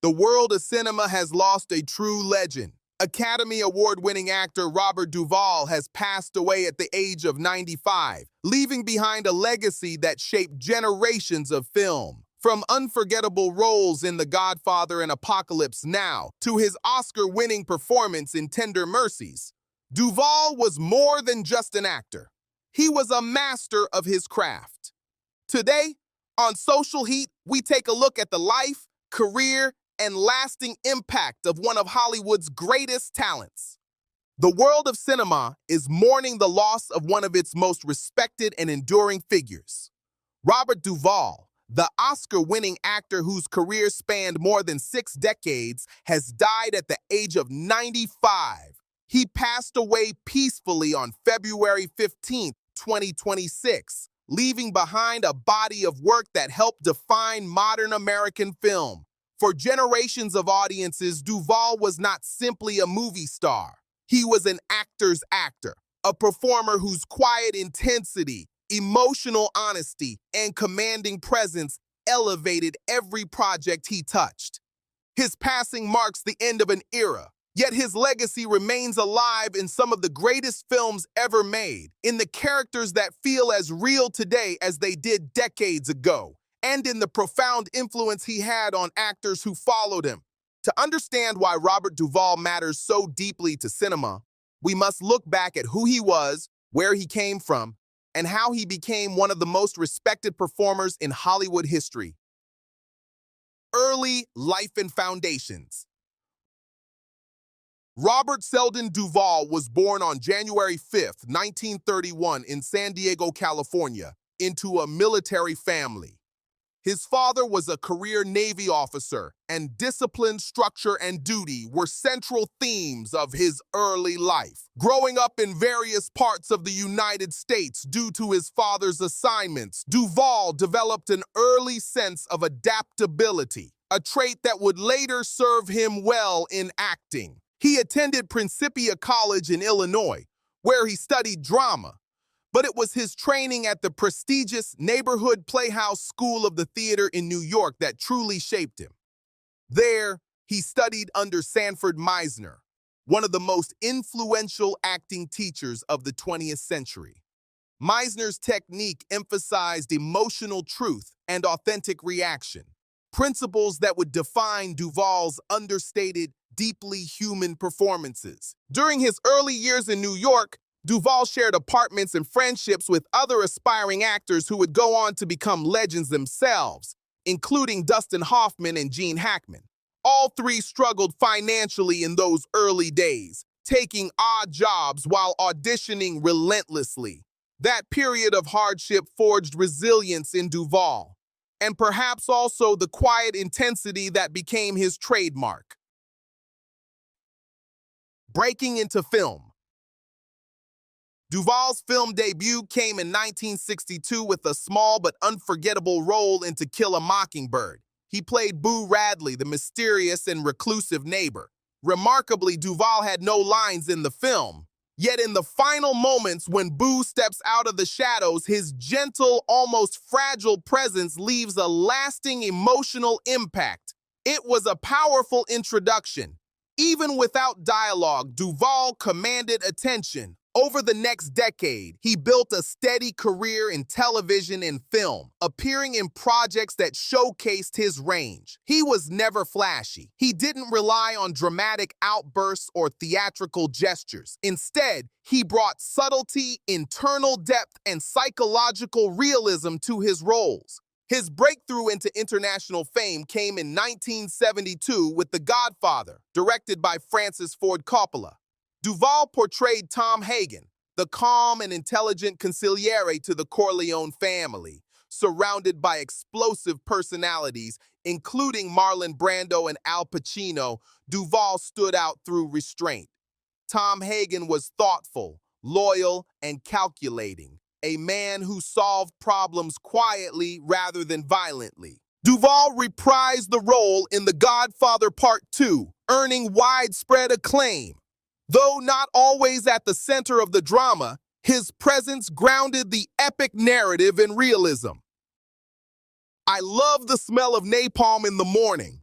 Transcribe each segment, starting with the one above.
The world of cinema has lost a true legend. Academy Award-winning actor Robert Duvall has passed away at the age of 95, leaving behind a legacy that shaped generations of film. From unforgettable roles in The Godfather and Apocalypse Now to his Oscar-winning performance in Tender Mercies, Duvall was more than just an actor. He was a master of his craft. Today, on Social Heat, we take a look at the life, career, and lasting impact of one of Hollywood's greatest talents. The world of cinema is mourning the loss of one of its most respected and enduring figures. Robert Duvall, the Oscar-winning actor whose career spanned more than 6 decades, has died at the age of 95. He passed away peacefully on February 15, 2026, leaving behind a body of work that helped define modern American film. For generations of audiences, Duvall was not simply a movie star. He was an actor's actor, a performer whose quiet intensity, emotional honesty, and commanding presence elevated every project he touched. His passing marks the end of an era, yet his legacy remains alive in some of the greatest films ever made, in the characters that feel as real today as they did decades ago, and in the profound influence he had on actors who followed him. To understand why Robert Duvall matters so deeply to cinema, we must look back at who he was, where he came from, and how he became one of the most respected performers in Hollywood history. Early life and foundations. Robert Seldon Duvall was born on January 5, 1931 in San Diego, California, into a military family. His father was a career Navy officer, and discipline, structure, and duty were central themes of his early life. Growing up in various parts of the United States due to his father's assignments, Duvall developed an early sense of adaptability, a trait that would later serve him well in acting. He attended Principia College in Illinois, where he studied drama. But it was his training at the prestigious Neighborhood Playhouse School of the Theater in New York that truly shaped him. There, he studied under Sanford Meisner, one of the most influential acting teachers of the 20th century. Meisner's technique emphasized emotional truth and authentic reaction, principles that would define Duvall's understated, deeply human performances. During his early years in New York, Duvall shared apartments and friendships with other aspiring actors who would go on to become legends themselves, including Dustin Hoffman and Gene Hackman. All three struggled financially in those early days, taking odd jobs while auditioning relentlessly. That period of hardship forged resilience in Duvall, and perhaps also the quiet intensity that became his trademark. Breaking into film. Duvall's film debut came in 1962 with a small but unforgettable role in To Kill a Mockingbird. He played Boo Radley, the mysterious and reclusive neighbor. Remarkably, Duvall had no lines in the film. Yet in the final moments when Boo steps out of the shadows, his gentle, almost fragile presence leaves a lasting emotional impact. It was a powerful introduction. Even without dialogue, Duvall commanded attention. Over the next decade, he built a steady career in television and film, appearing in projects that showcased his range. He was never flashy. He didn't rely on dramatic outbursts or theatrical gestures. Instead, he brought subtlety, internal depth, and psychological realism to his roles. His breakthrough into international fame came in 1972 with The Godfather, directed by Francis Ford Coppola. Duvall portrayed Tom Hagen, the calm and intelligent consigliere to the Corleone family, surrounded by explosive personalities, including Marlon Brando and Al Pacino. Duvall stood out through restraint. Tom Hagen was thoughtful, loyal, and calculating, a man who solved problems quietly rather than violently. Duvall reprised the role in The Godfather Part 2, earning widespread acclaim. Though not always at the center of the drama, his presence grounded the epic narrative in realism. I love the smell of napalm in the morning.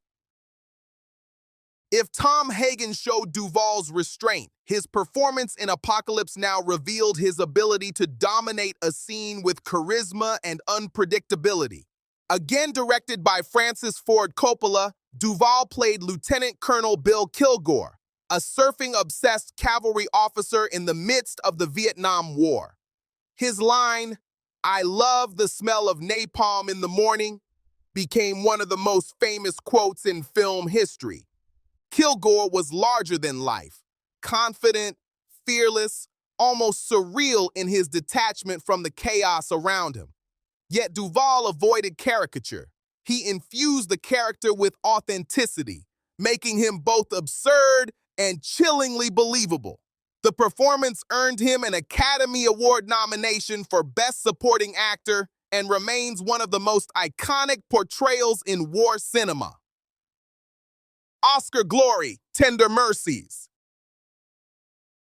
If Tom Hagen showed Duvall's restraint, his performance in Apocalypse Now revealed his ability to dominate a scene with charisma and unpredictability. Again directed by Francis Ford Coppola, Duvall played Lieutenant Colonel Bill Kilgore, a surfing-obsessed cavalry officer in the midst of the Vietnam War. His line, "I love the smell of napalm in the morning," became one of the most famous quotes in film history. Kilgore was larger than life, confident, fearless, almost surreal in his detachment from the chaos around him. Yet Duvall avoided caricature. He infused the character with authenticity, making him both absurd and chillingly believable. The performance earned him an Academy Award nomination for Best Supporting Actor and remains one of the most iconic portrayals in war cinema. Oscar glory, Tender Mercies.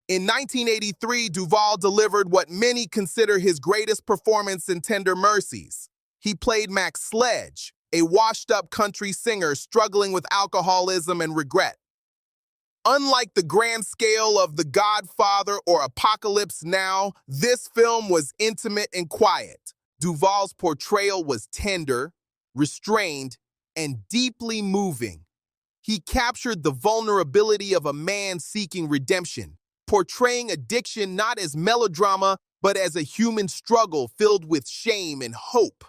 In 1983, Duvall delivered what many consider his greatest performance in Tender Mercies. He played Max Sledge, a washed-up country singer struggling with alcoholism and regret. Unlike the grand scale of The Godfather or Apocalypse Now, this film was intimate and quiet. Duvall's portrayal was tender, restrained, and deeply moving. He captured the vulnerability of a man seeking redemption, portraying addiction not as melodrama, but as a human struggle filled with shame and hope.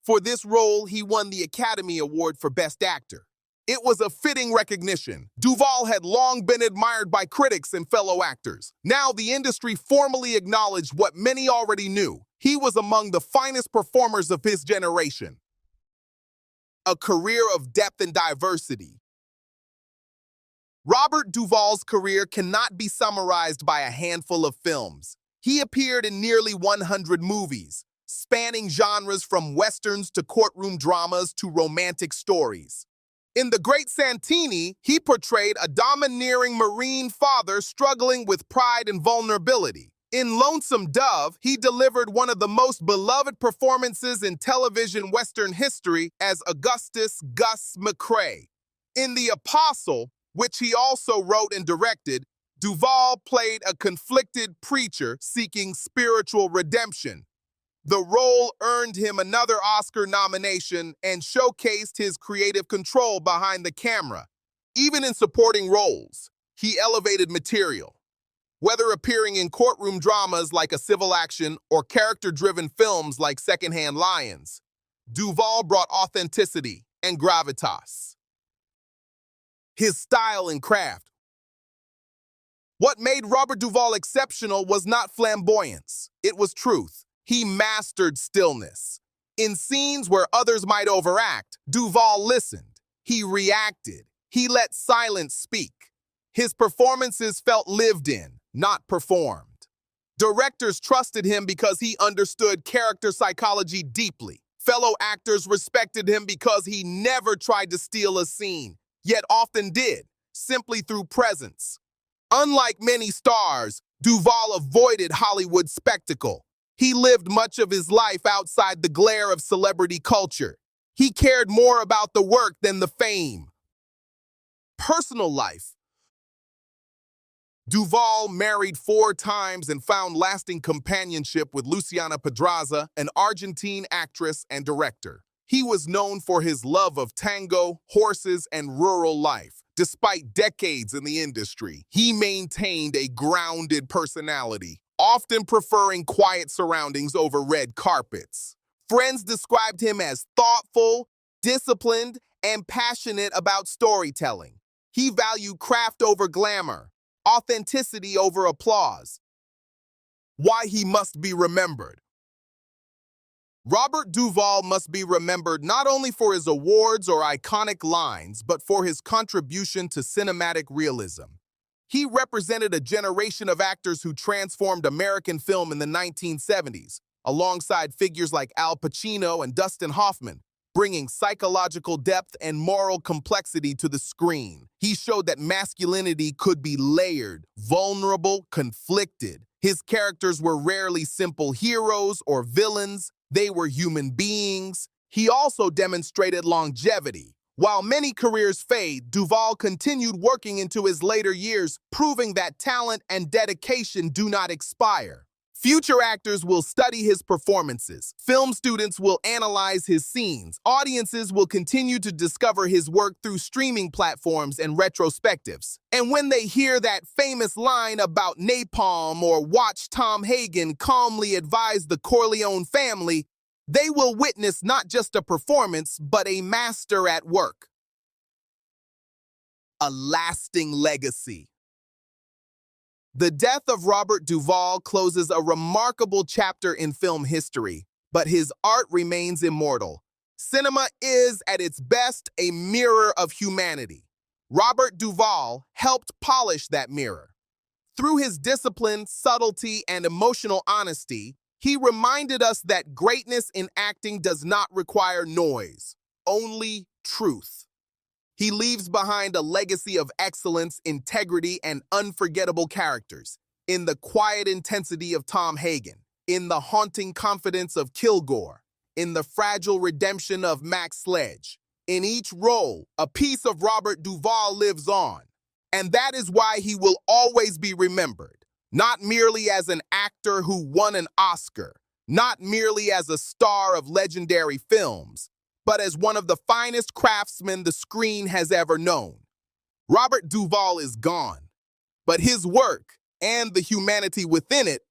For this role, he won the Academy Award for Best Actor. It was a fitting recognition. Duvall had long been admired by critics and fellow actors. Now the industry formally acknowledged what many already knew. He was among the finest performers of his generation. A career of depth and diversity. Robert Duvall's career cannot be summarized by a handful of films. He appeared in nearly 100 movies, spanning genres from westerns to courtroom dramas to romantic stories. In The Great Santini, he portrayed a domineering Marine father struggling with pride and vulnerability. In Lonesome Dove, he delivered one of the most beloved performances in television Western history as Augustus Gus McCrae. In The Apostle, which he also wrote and directed, Duvall played a conflicted preacher seeking spiritual redemption. The role earned him another Oscar nomination and showcased his creative control behind the camera. Even in supporting roles, he elevated material. Whether appearing in courtroom dramas like A Civil Action or character-driven films like Secondhand Lions, Duvall brought authenticity and gravitas. His style and craft. What made Robert Duvall exceptional was not flamboyance, it was truth. He mastered stillness. In scenes where others might overact, Duvall listened. He reacted. He let silence speak. His performances felt lived in, not performed. Directors trusted him because he understood character psychology deeply. Fellow actors respected him because he never tried to steal a scene, yet often did, simply through presence. Unlike many stars, Duvall avoided Hollywood spectacle. He lived much of his life outside the glare of celebrity culture. He cared more about the work than the fame. Personal life. Duvall married 4 times and found lasting companionship with Luciana Pedraza, an Argentine actress and director. He was known for his love of tango, horses, and rural life. Despite decades in the industry, he maintained a grounded personality, often preferring quiet surroundings over red carpets. Friends described him as thoughtful, disciplined, and passionate about storytelling. He valued craft over glamour, authenticity over applause. Why he must be remembered. Robert Duvall must be remembered not only for his awards or iconic lines, but for his contribution to cinematic realism. He represented a generation of actors who transformed American film in the 1970s, alongside figures like Al Pacino and Dustin Hoffman, bringing psychological depth and moral complexity to the screen. He showed that masculinity could be layered, vulnerable, conflicted. His characters were rarely simple heroes or villains. They were human beings. He also demonstrated longevity. While many careers fade, Duvall continued working into his later years, proving that talent and dedication do not expire. Future actors will study his performances. Film students will analyze his scenes. Audiences will continue to discover his work through streaming platforms and retrospectives. And when they hear that famous line about napalm or watch Tom Hagen calmly advise the Corleone family, they will witness not just a performance, but a master at work. A lasting legacy. The death of Robert Duvall closes a remarkable chapter in film history, but his art remains immortal. Cinema is, at its best, a mirror of humanity. Robert Duvall helped polish that mirror. Through his discipline, subtlety, and emotional honesty, he reminded us that greatness in acting does not require noise, only truth. He leaves behind a legacy of excellence, integrity, and unforgettable characters. In the quiet intensity of Tom Hagen, in the haunting confidence of Kilgore, in the fragile redemption of Max Sledge. In each role, a piece of Robert Duvall lives on. And that is why he will always be remembered, not merely as an actor who won an Oscar, not merely as a star of legendary films, but as one of the finest craftsmen the screen has ever known. Robert Duvall is gone, but his work and the humanity within it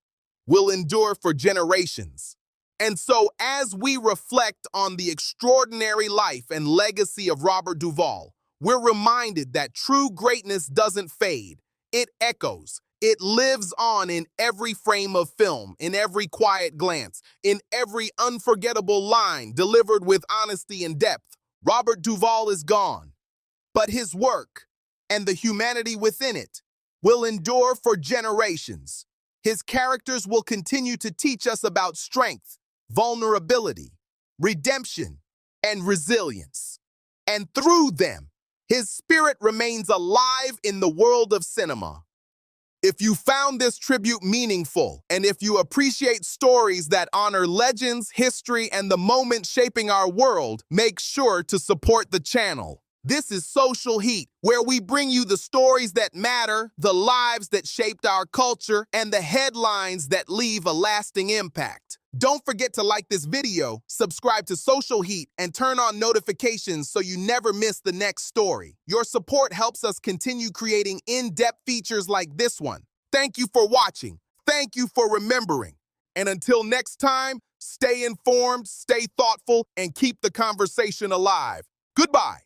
will endure for generations. And so, as we reflect on the extraordinary life and legacy of Robert Duvall, we're reminded that true greatness doesn't fade. It echoes. It lives on in every frame of film, in every quiet glance, in every unforgettable line delivered with honesty and depth. Robert Duvall is gone, but his work and the humanity within it will endure for generations. His characters will continue to teach us about strength, vulnerability, redemption, and resilience. And through them, his spirit remains alive in the world of cinema. If you found this tribute meaningful, and if you appreciate stories that honor legends, history, and the moments shaping our world, make sure to support the channel. This is Social Heat, where we bring you the stories that matter, the lives that shaped our culture, and the headlines that leave a lasting impact. Don't forget to like this video, subscribe to Social Heat, and turn on notifications so you never miss the next story. Your support helps us continue creating in-depth features like this one. Thank you for watching. Thank you for remembering. And until next time, stay informed, stay thoughtful, and keep the conversation alive. Goodbye.